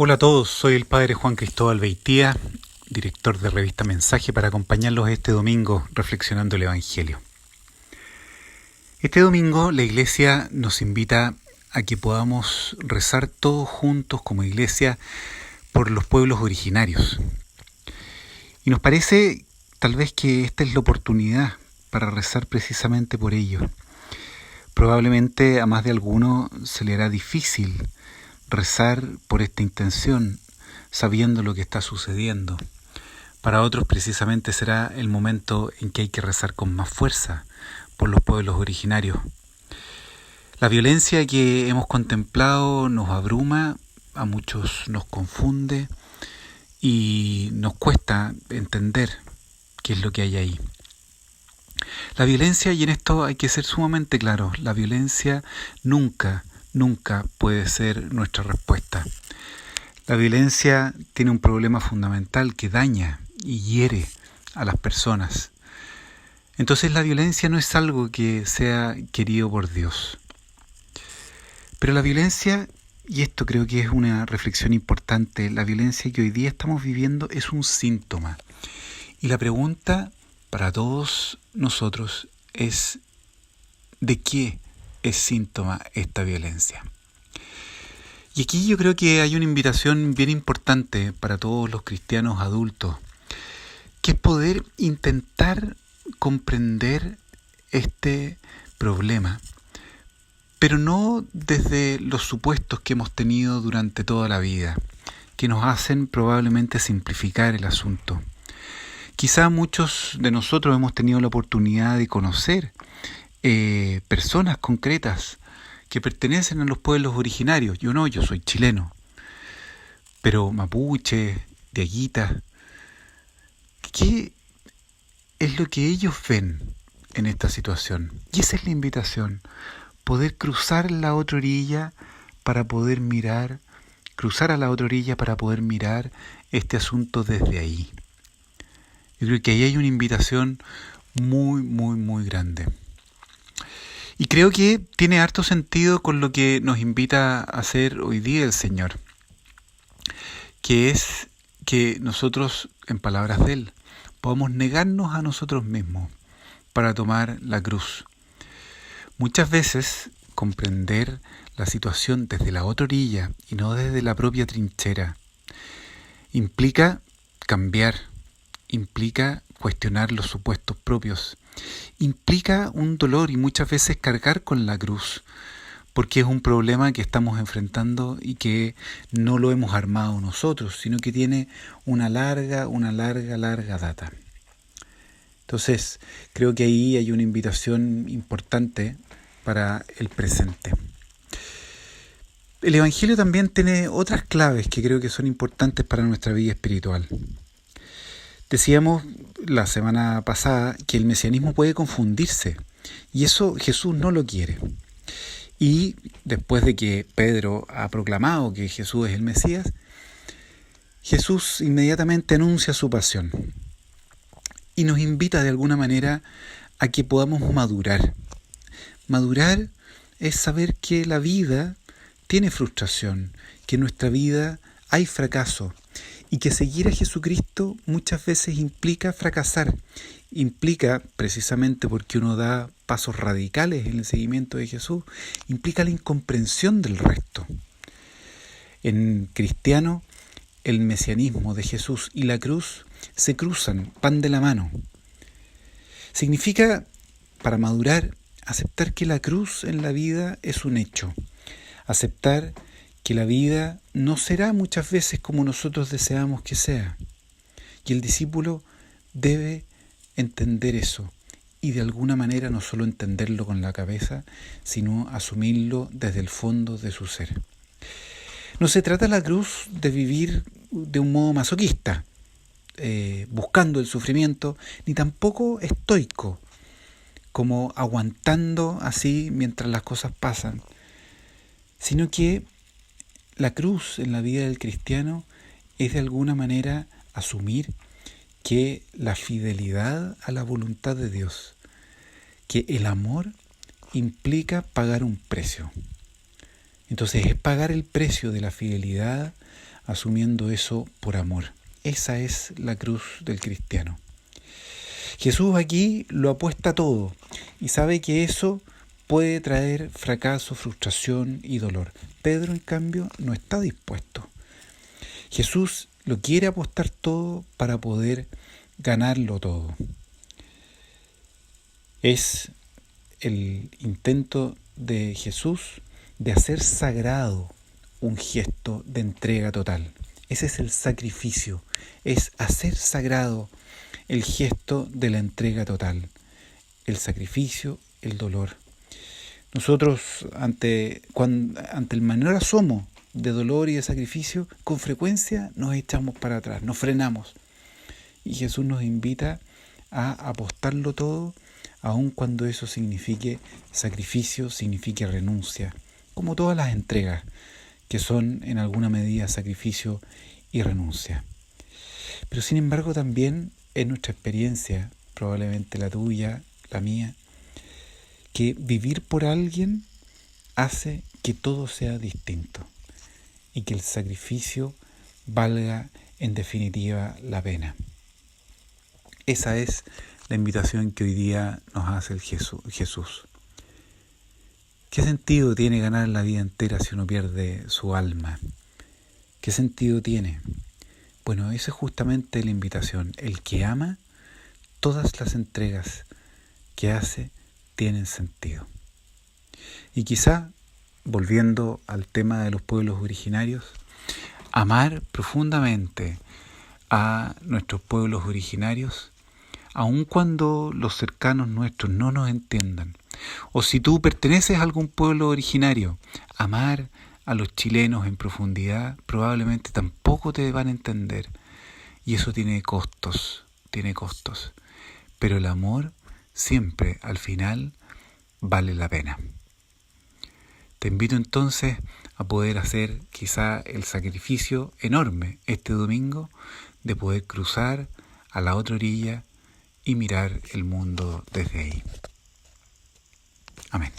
Hola a todos, soy el Padre Juan Cristóbal Beitía, director de Revista Mensaje, para acompañarlos este domingo reflexionando el Evangelio. Este domingo la Iglesia nos invita a que podamos rezar todos juntos como Iglesia por los pueblos originarios. Y nos parece tal vez que esta es la oportunidad para rezar precisamente por ellos. Probablemente a más de alguno se le hará difícil rezar por esta intención, sabiendo lo que está sucediendo. Para otros precisamente será el momento en que hay que rezar con más fuerza por los pueblos originarios. La violencia que hemos contemplado nos abruma, a muchos nos confunde y nos cuesta entender qué es lo que hay ahí. La violencia, y en esto hay que ser sumamente claros, la violencia nunca puede ser nuestra respuesta. La violencia tiene un problema fundamental que daña y hiere a las personas. Entonces la violencia no es algo que sea querido por Dios. Pero la violencia, y esto creo que es una reflexión importante, la violencia que hoy día estamos viviendo es un síntoma. Y la pregunta para todos nosotros es: ¿de qué es síntoma esta violencia? Y aquí yo creo que hay una invitación bien importante para todos los cristianos adultos, que es poder intentar comprender este problema, pero no desde los supuestos que hemos tenido durante toda la vida, que nos hacen probablemente simplificar el asunto. Quizá muchos de nosotros hemos tenido la oportunidad de conocer personas concretas que pertenecen a los pueblos originarios. Yo soy chileno, pero mapuche, diaguita. ¿Qué es lo que ellos ven en esta situación? Y esa es la invitación, poder cruzar la otra orilla para poder mirar, cruzar a la otra orilla para poder mirar este asunto desde ahí. Yo creo que ahí hay una invitación muy grande. Y creo que tiene harto sentido con lo que nos invita a hacer hoy día el Señor, que es que nosotros, en palabras de Él, podamos negarnos a nosotros mismos para tomar la cruz. Muchas veces comprender la situación desde la otra orilla y no desde la propia trinchera implica cambiar, implica cuestionar los supuestos propios, implica un dolor y muchas veces cargar con la cruz, porque es un problema que estamos enfrentando y que no lo hemos armado nosotros, sino que tiene una larga data. Entonces, creo que ahí hay una invitación importante para el presente. El Evangelio también tiene otras claves que creo que son importantes para nuestra vida espiritual. Decíamos la semana pasada que el mesianismo puede confundirse, y eso Jesús no lo quiere. Y después de que Pedro ha proclamado que Jesús es el Mesías, Jesús inmediatamente anuncia su pasión y nos invita de alguna manera a que podamos madurar. Madurar es saber que la vida tiene frustración, que en nuestra vida hay fracaso, y que seguir a Jesucristo muchas veces implica fracasar, implica, precisamente porque uno da pasos radicales en el seguimiento de Jesús, implica la incomprensión del resto. En cristiano, el mesianismo de Jesús y la cruz se cruzan, van de la mano. Significa, para madurar, aceptar que la cruz en la vida es un hecho, aceptar que la vida no será muchas veces como nosotros deseamos que sea. Y el discípulo debe entender eso y de alguna manera no solo entenderlo con la cabeza, sino asumirlo desde el fondo de su ser. No se trata la cruz de vivir de un modo masoquista, buscando el sufrimiento, ni tampoco estoico, como aguantando así mientras las cosas pasan, sino que la cruz en la vida del cristiano es de alguna manera asumir que la fidelidad a la voluntad de Dios, que el amor implica pagar un precio. Entonces es pagar el precio de la fidelidad asumiendo eso por amor. Esa es la cruz del cristiano. Jesús aquí lo apuesta todo y sabe que eso puede traer fracaso, frustración y dolor. Pedro, en cambio, no está dispuesto. Jesús lo quiere apostar todo para poder ganarlo todo. Es el intento de Jesús de hacer sagrado un gesto de entrega total. Ese es el sacrificio, es hacer sagrado el gesto de la entrega total, el sacrificio, el dolor. Nosotros ante el menor asomo de dolor y de sacrificio, con frecuencia nos echamos para atrás, nos frenamos. Y Jesús nos invita a apostarlo todo, aun cuando eso signifique sacrificio, signifique renuncia, como todas las entregas, que son en alguna medida sacrificio y renuncia. Pero sin embargo también es nuestra experiencia, probablemente la tuya, la mía, que vivir por alguien hace que todo sea distinto y que el sacrificio valga en definitiva la pena. Esa es la invitación que hoy día nos hace el Jesús. ¿Qué sentido tiene ganar la vida entera si uno pierde su alma? ¿Qué sentido tiene? Bueno, esa es justamente la invitación. El que ama, todas las entregas que hace tienen sentido. Y quizá, volviendo al tema de los pueblos originarios, amar profundamente a nuestros pueblos originarios, aun cuando los cercanos nuestros no nos entiendan. O si tú perteneces a algún pueblo originario, amar a los chilenos en profundidad probablemente tampoco te van a entender. Y eso tiene costos. Pero el amor siempre, al final, vale la pena. Te invito entonces a poder hacer quizá el sacrificio enorme este domingo de poder cruzar a la otra orilla y mirar el mundo desde ahí. Amén.